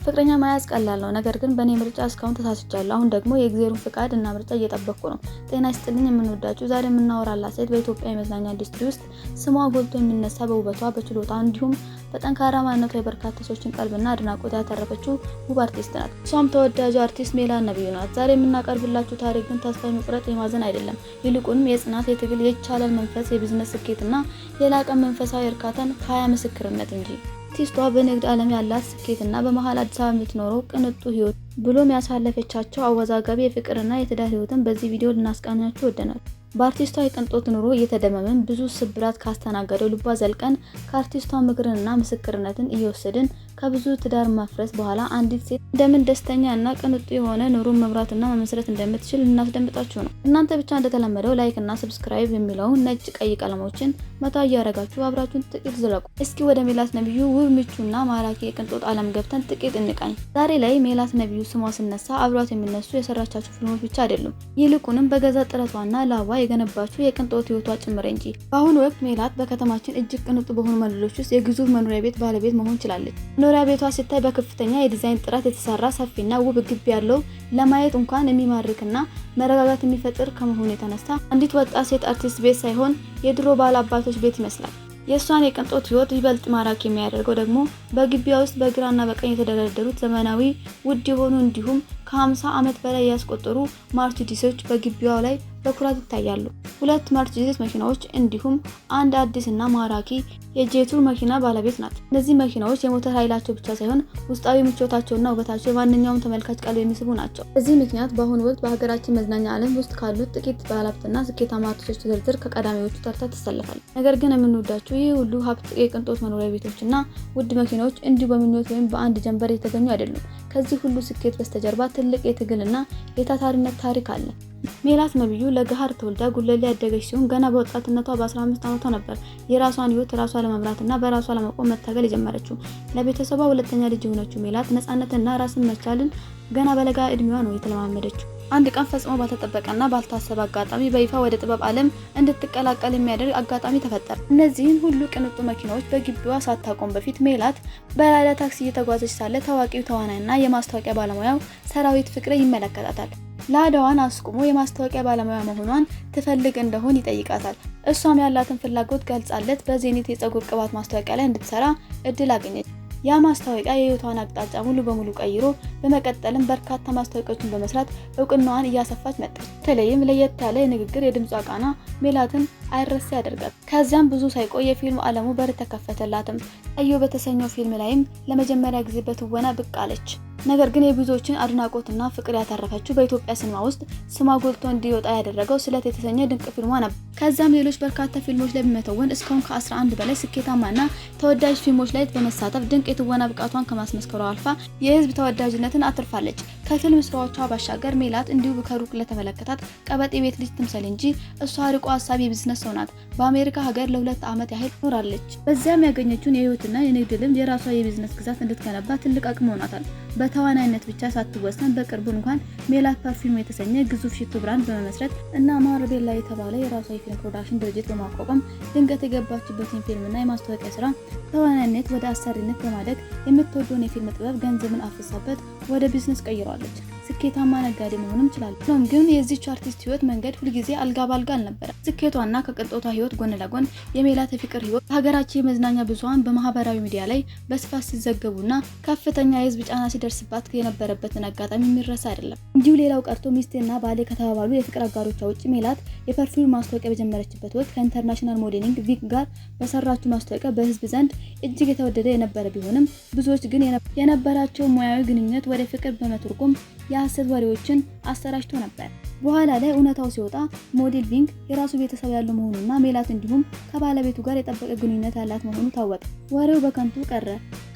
ፍቅረኛ መያዝ ቀላል ነው፣ ነገር ግን በኔ ምርጫ እስካሁን ተሳስቻለሁ። አሁን ደግሞ የእግዚአብሔርን ፍቃድ እና ምርጫ እየጠበቅኩ ነው። ጤና ይስጥልኝ የምንወዳችሁ፣ ዛሬ የምናወራላት ሴት በኢትዮጵያ የመዝናኛ ኢንዱስትሪ ውስጥ ስሟ ጎልቶ የሚነሳ በውበቷ፣ በችሎታ እንዲሁም በጠንካራ ማንነቷ የበርካታ ሰዎችን ቀልብና አድናቆት ያተረፈችው ውብ አርቲስት ናት። እሷም ተወዳጁ አርቲስት ሜላት ነብዩ ናት። ዛሬ የምናቀርብላችሁ ታሪክ ግን ተስፋ የመቁረጥ የማዘን አይደለም። ይልቁንም የጽናት፣ የትግል፣ የይቻላል መንፈስ፣ የቢዝነስ ስኬትና የላቀ መንፈሳዊ እርካታን ከሀያ ምስክርነት እንጂ። አርቲስቷ በንግድ ዓለም ያላት ስኬትና በመሃል አዲስ አበባ የምትኖረው ቅንጡ ህይወት ብሎም ያሳለፈቻቸው አወዛጋቢ የፍቅርና የትዳር ህይወትን በዚህ ቪዲዮ ልናስቃኛችሁ ወደናል። በአርቲስቷ የቅንጦት ኑሮ እየተደመመን ብዙ ስብራት ካስተናገደው ልቧ ዘልቀን ከአርቲስቷ ምክርንና ምስክርነትን እየወሰድን ከብዙ ትዳር ማፍረስ በኋላ አንዲት ሴት እንደምን ደስተኛ እና ቅንጡ የሆነ ኑሮ መምራትና መመስረት እንደምትችል እናስደምጣችሁ ነው። እናንተ ብቻ እንደተለመደው ላይክ እና ሰብስክራይብ የሚለውን ነጭ ቀይ ቀለሞችን መታ እያደረጋችሁ አብራችሁን ጥቂት ዝለቁ። እስኪ ወደ ሜላት ነብዩ ውብ ምቹና ማራኪ የቅንጦት ዓለም ገብተን ጥቂት እንቃኝ። ዛሬ ላይ ሜላት ነብዩ ስሟ ሲነሳ አብሯት የሚነሱ የሰራቻቸው ፊልሞች ብቻ አይደሉም፣ ይልቁንም በገዛ ጥረቷና ላቧ የገነባችው የቅንጦት ህይወቷ ጭምር እንጂ። በአሁኑ ወቅት ሜላት በከተማችን እጅግ ቅንጡ በሆኑ መንደሮች ውስጥ የግዙፍ መኖሪያ ቤት ባለቤት መሆን ችላለች። መኖሪያ ቤቷ ሲታይ በከፍተኛ የዲዛይን ጥራት የተሰራ ሰፊና ውብ ግቢ ያለው ለማየት እንኳን የሚማርክና መረጋጋት የሚፈጥር ከመሆኑ የተነሳ አንዲት ወጣት ሴት አርቲስት ቤት ሳይሆን የድሮ ባለ አባቶች ቤት ይመስላል። የእሷን የቅንጦት ህይወት ይበልጥ ማራኪ የሚያደርገው ደግሞ በግቢያ ውስጥ በግራና በቀኝ የተደረደሩት ዘመናዊ ውድ የሆኑ እንዲሁም ከ50 ዓመት በላይ ያስቆጠሩ ማርሲዲሶች በግቢያው ላይ በኩራት ይታያሉ። 2 ማርሲዲስ መኪናዎች እንዲሁም አንድ አዲስና ማራኪ የጄቱር መኪና ባለቤት ናት። እነዚህ መኪናዎች የሞተር ኃይላቸው ብቻ ሳይሆን ውስጣዊ ምቾታቸውና ውበታቸው ማንኛውም ተመልካች ቀልብ የሚስቡ ናቸው። በዚህ ምክንያት በአሁኑ ወቅት በሀገራችን መዝናኛ ዓለም ውስጥ ካሉት ጥቂት ባለሀብትና ስኬታማ አርቲስቶች ዝርዝር ከቀዳሚዎቹ ተርታ ትሰለፋለች። ነገር ግን የምንወዳቸው ይህ ሁሉ ሀብት፣ የቅንጦት መኖሪያ ቤቶችና ውድ መኪናዎች እንዲሁ በምኞት ወይም በአንድ ጀንበር የተገኙ አይደሉም። ከዚህ ሁሉ ስኬት በስተጀርባ ትልቅ የትግልና የታታሪነት ታሪክ አለ። ሜላት ነብዩ ለገሃር ተወልዳ ጉለሌ ያደገች ሲሆን ገና በወጣትነቷ በ15 ዓመቷ ነበር የራሷን ህይወት ራሷ ለመምራትና በራሷ ለመቆም መታገል የጀመረችው። ለቤተሰቧ ሁለተኛ ልጅ የሆነችው ሜላት ነፃነትና ራስን መቻልን ገና በለጋ እድሜዋ ነው የተለማመደችው። አንድ ቀን ፈጽሞ ባልተጠበቀና ባልታሰበ አጋጣሚ በይፋ ወደ ጥበብ ዓለም እንድትቀላቀል የሚያደርግ አጋጣሚ ተፈጠረ። እነዚህን ሁሉ ቅንጡ መኪናዎች በግቢዋ ሳታቆም በፊት ሜላት በላዳ ታክሲ እየተጓዘች ሳለ ታዋቂው ተዋናይና የማስታወቂያ ባለሙያው ሰራዊት ፍቅሬ ይመለከታታል። ላዳዋን አስቁሞ የማስታወቂያ ባለሙያ መሆኗን ትፈልግ እንደሆን ይጠይቃታል። እሷም ያላትን ፍላጎት ገልጻለት በዜኒት የፀጉር ቅባት ማስታወቂያ ላይ እንድትሰራ እድል አገኘች። ያ ማስታወቂያ የህይወቷን አቅጣጫ ሙሉ በሙሉ ቀይሮ በመቀጠልም በርካታ ማስታወቂያዎችን በመስራት እውቅናዋን እያሰፋች መጣች። በተለይም ለየት ያለ የንግግር የድምጿ ቃና ሜላትን አይረሴ ያደርጋል። ከዚያም ብዙ ሳይቆይ የፊልም ዓለሙ በር ተከፈተላትም። አዮ በተሰኘው ፊልም ላይም ለመጀመሪያ ጊዜ በትወና ብቅ አለች። ነገር ግን የብዙዎችን አድናቆትና ፍቅር ያተረፈችው በኢትዮጵያ ሲኒማ ውስጥ ስሟ ጎልቶ እንዲወጣ ያደረገው ስለት የተሰኘ ድንቅ ፊልሟ ነበር። ከዛም ሌሎች በርካታ ፊልሞች ላይ በመተወን እስካሁን ከ11 በላይ ስኬታማና ተወዳጅ ፊልሞች ላይ በመሳተፍ ድንቅ የትወና ብቃቷን ከማስመስከሯ አልፋ የህዝብ ተወዳጅነትን አትርፋለች። ከፊልም ስራዎቿ ባሻገር ሜላት እንዲሁ ከሩቅ ለተመለከታት ቀበጥ ቤት ልጅ ትምሰል እንጂ እሷ ርቆ ሀሳቢ የቢዝነስ ሰው ናት። በአሜሪካ ሀገር ለ2 ዓመት ያህል ኖራለች። በዚያም ያገኘችውን የህይወትና የንግድ ልምድ የራሷ የቢዝነስ ግዛት እንድትገነባ ትልቅ አቅም ሆኗታል። በተዋናይነት ብቻ ሳትወሰን በቅርቡ እንኳን ሜላት ፐርፊውም የተሰኘ ግዙፍ ሽቶ ብራንድ በመመስረት እና ማርቤላ የተባለ የራሷ የፊልም ፕሮዳክሽን ድርጅት በማቋቋም ድንገት የገባችበትን ፊልምና የማስታወቂያ ስራ ተዋናይነት ወደ አሰሪነት በማደግ የምትወደውን የፊልም ጥበብ ገንዘብን አፍሳበት ወደ ቢዝነስ ቀይሯለች። ስኬታማ ነጋዴ መሆንም ችላለች። ሆኖም ግን የዚህች አርቲስት ህይወት መንገድ ሁልጊዜ አልጋ ባልጋ አልነበረ። ስኬቷና ከቅንጦቷ ህይወት ጎን ለጎን የሜላት የፍቅር ህይወት ሀገራችን የመዝናኛ ብዙሃን በማህበራዊ ሚዲያ ላይ በስፋት ሲዘገቡና ከፍተኛ የህዝብ ጫና ሲደርስባት የነበረበትን አጋጣሚ የሚረሳ አይደለም። እንዲሁ ሌላው ቀርቶ ሚስቴና ባሌ ከተባባሉ የፍቅር አጋሮቿ ውጭ ሜላት የፐርፊውም ማስታወቂያ በጀመረችበት ወቅት ከኢንተርናሽናል ሞዴሊንግ ቪክ ጋር በሰራችው ማስታወቂያ በህዝብ ዘንድ እጅግ የተወደደ የነበረ ቢሆንም ብዙዎች ግን የነበራቸው ሙያዊ ግንኙነት ወደ ፍቅር በመተርጎም የሐሰት ወሬዎችን አሰራጭቶ ነበር። በኋላ ላይ እውነታው ሲወጣ ሞዴል ቪንግ የራሱ ቤተሰብ ያለው መሆኑና ሜላት እንዲሁም ከባለቤቱ ጋር የጠበቀ ግንኙነት ያላት መሆኑ ታወቀ። ወሬው በከንቱ ቀረ።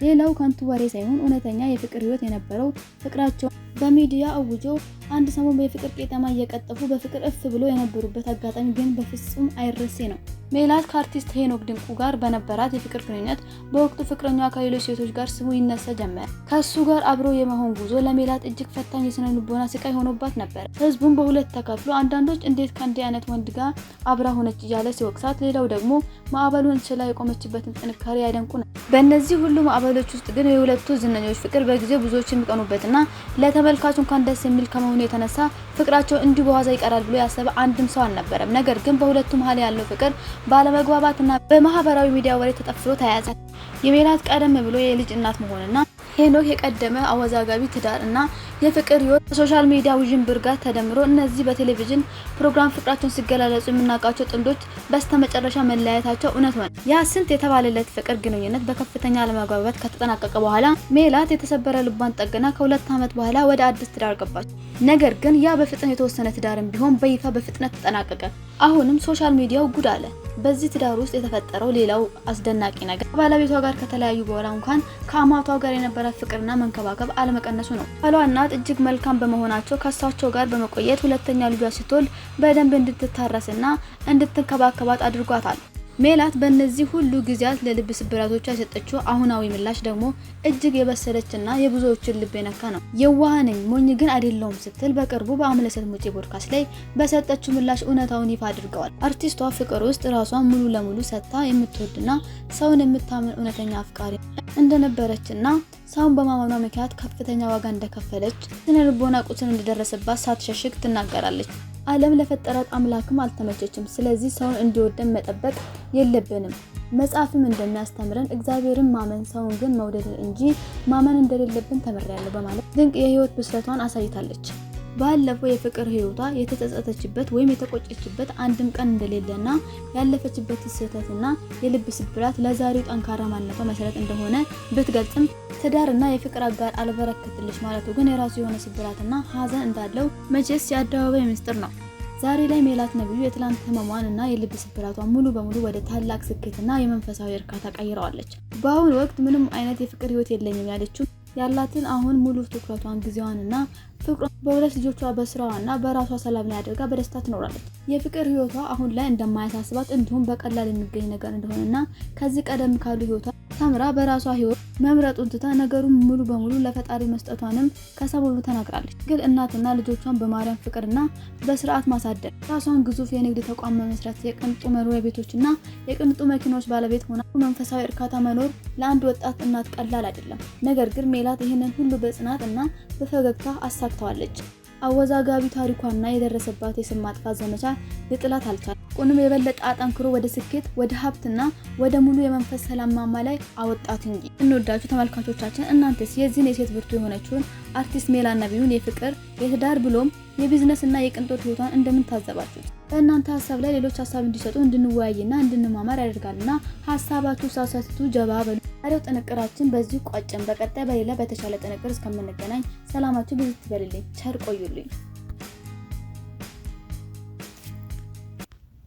ሌላው ከንቱ ወሬ ሳይሆን እውነተኛ የፍቅር ህይወት የነበረው ፍቅራቸው በሚዲያ አውጆ አንድ ሰሞን በፍቅር ቄጠማ እየቀጠፉ በፍቅር እፍ ብሎ የነበሩበት አጋጣሚ ግን በፍጹም አይረሴ ነው። ሜላት ከአርቲስት ሄኖክ ድንቁ ጋር በነበራት የፍቅር ግንኙነት በወቅቱ ፍቅረኛዋ ከሌሎች ሴቶች ጋር ስሙ ይነሳ ጀመረ። ከሱ ጋር አብሮ የመሆን ጉዞ ለሜላት እጅግ ፈታኝ የስነ ልቦና ስቃይ ሆኖባት ነበር። ህዝቡም በሁለት ተከፍሎ አንዳንዶች እንዴት ከእንዲህ አይነት ወንድ ጋር አብራ ሆነች እያለ ሲወቅሳት፣ ሌላው ደግሞ ማዕበሉን ችላ የቆመችበትን ጥንካሬ ያደንቁ ነበር። በእነዚህ ሁሉ ማዕበሎች ውስጥ ግን የሁለቱ ዝነኞች ፍቅር በጊዜው ብዙዎች የሚቀኑበትና ለተመልካቹ እንኳን ደስ የሚል ከመሆኑ የተነሳ ፍቅራቸው እንዲሁ በዋዛ ይቀራል ብሎ ያሰበ አንድም ሰው አልነበረም። ነገር ግን በሁለቱ መሀል ያለው ፍቅር ባለመግባባትና በማህበራዊ ሚዲያ ወሬ ተጠፍሮ ተያያዘ። የሜላት ቀደም ብሎ የልጅ እናት መሆንና ሄኖክ የቀደመ አወዛጋቢ ትዳር እና የፍቅር ህይወት ከሶሻል ሚዲያ ውዥንብር ጋር ተደምሮ እነዚህ በቴሌቪዥን ፕሮግራም ፍቅራቸውን ሲገላለጹ የምናውቃቸው ጥንዶች በስተመጨረሻ መለያየታቸው እውነት ሆነ። ያ ስንት የተባለለት ፍቅር ግንኙነት በከፍተኛ አለመግባባት ከተጠናቀቀ በኋላ ሜላት የተሰበረ ልቧን ጠግና ከ2 ዓመት በኋላ ወደ አዲስ ትዳር ገባች። ነገር ግን ያ በፍጥነት የተወሰነ ትዳርም ቢሆን በይፋ በፍጥነት ተጠናቀቀ። አሁንም ሶሻል ሚዲያው ጉድ አለ። በዚህ ትዳር ውስጥ የተፈጠረው ሌላው አስደናቂ ነገር ባለቤቷ ጋር ከተለያዩ በኋላ እንኳን ከአማቷ ጋር የነበራት ፍቅርና መንከባከብ አለመቀነሱ ነው። ባሏ እናት እጅግ መልካም በመሆናቸው ከሳቸው ጋር በመቆየት ሁለተኛ ልጇ ስትወልድ በደንብ እንድትታረስና እንድትንከባከባት አድርጓታል። ሜላት በእነዚህ ሁሉ ጊዜያት ለልብ ስብራቶቿ የሰጠችው አሁናዊ ምላሽ ደግሞ እጅግ የበሰለችና የብዙዎችን ልብ የነካ ነው። የዋህ ነኝ ሞኝ ግን አይደለሁም ስትል በቅርቡ በአምለሰት ሙጬ ፖድካስት ላይ በሰጠችው ምላሽ እውነታውን ይፋ አድርገዋል። አርቲስቷ ፍቅር ውስጥ ራሷን ሙሉ ለሙሉ ሰጥታ የምትወድና ሰውን የምታምን እውነተኛ አፍቃሪ እንደነበረችና ሰውን በማመኗ ምክንያት ከፍተኛ ዋጋ እንደከፈለች ስነ ልቦና ቁስል እንደደረሰባት ሳትሸሽግ ትናገራለች። ዓለም ለፈጠራት አምላክም አልተመቸችም። ስለዚህ ሰውን እንዲወደን መጠበቅ የለብንም። መጽሐፍም እንደሚያስተምረን እግዚአብሔርን ማመን ሰውን ግን መውደድ እንጂ ማመን እንደሌለብን ተመሪያለሁ በማለት ድንቅ የህይወት ብስለቷን አሳይታለች። ባለፈው የፍቅር ህይወቷ የተጸጸተችበት ወይም የተቆጨችበት አንድም ቀን እንደሌለና ያለፈችበት ስህተትና የልብ ስብራት ለዛሬው ጠንካራ ማንነቷ መሰረት እንደሆነ ብትገልጽም ትዳርና የፍቅር አጋር አልበረከትልሽ ማለቱ ግን የራሱ የሆነ ስብራትና ሀዘን እንዳለው መቼስ የአደባባይ ምስጢር ነው። ዛሬ ላይ ሜላት ነብዩ የትላንት ህመሟንና የልብ ስብራቷን ሙሉ በሙሉ ወደ ታላቅ ስኬትና የመንፈሳዊ እርካታ ቀይረዋለች። በአሁኑ ወቅት ምንም አይነት የፍቅር ህይወት የለኝም ያለችው ያላትን አሁን ሙሉ ትኩረቷን ጊዜዋንና ፍቅሯን በሁለት ልጆቿ በስራዋና በራሷ ሰላም ላይ አድርጋ በደስታ ትኖራለች። የፍቅር ህይወቷ አሁን ላይ እንደማያሳስባት እንዲሁም በቀላል የሚገኝ ነገር እንደሆነና ከዚህ ቀደም ካሉ ህይወቷ ተምራ በራሷ ህይወት መምረጡን ትታ ነገሩን ሙሉ በሙሉ ለፈጣሪ መስጠቷንም ከሰሞኑ ተናግራለች። ግን እናትና ልጆቿን በማርያም ፍቅርና በስርዓት ማሳደግ፣ ራሷን ግዙፍ የንግድ ተቋም መመስረት፣ የቅንጡ መኖሪያ ቤቶችና የቅንጡ መኪኖች ባለቤት ሆና መንፈሳዊ እርካታ መኖር ለአንድ ወጣት እናት ቀላል አይደለም። ነገር ግን ሜላት ይህንን ሁሉ በጽናትና በፈገግታ አሳክተዋለች። አወዛጋቢ ታሪኳና የደረሰባት የስም ማጥፋት ዘመቻ ሊጥላት አልቻለም። ቁንም የበለጠ አጠንክሮ ወደ ስኬት፣ ወደ ሀብትና ወደ ሙሉ የመንፈስ ሰላም ማማ ላይ አወጣት እንጂ። እንወዳችሁ ተመልካቾቻችን፣ እናንተስ የዚህን የሴት ብርቱ የሆነችውን አርቲስት ሜላት ነብዩን የፍቅር፣ የትዳር ብሎም የቢዝነስና የቅንጦት ህይወቷን እንደምን ታዘባችሁት? በእናንተ ሀሳብ ላይ ሌሎች ሀሳብ እንዲሰጡ እንድንወያይና እንድንማማር ያደርጋልና ሀሳባችሁ ሳሳትቱ ጀባ በሉ። ታዲያው ጥንቅራችን በዚህ ቋጨን። በቀጣይ በሌላ በተሻለ ጥንቅር እስከምንገናኝ ሰላማችሁ ብዙ ይበልልኝ። ቸር ቆዩልኝ።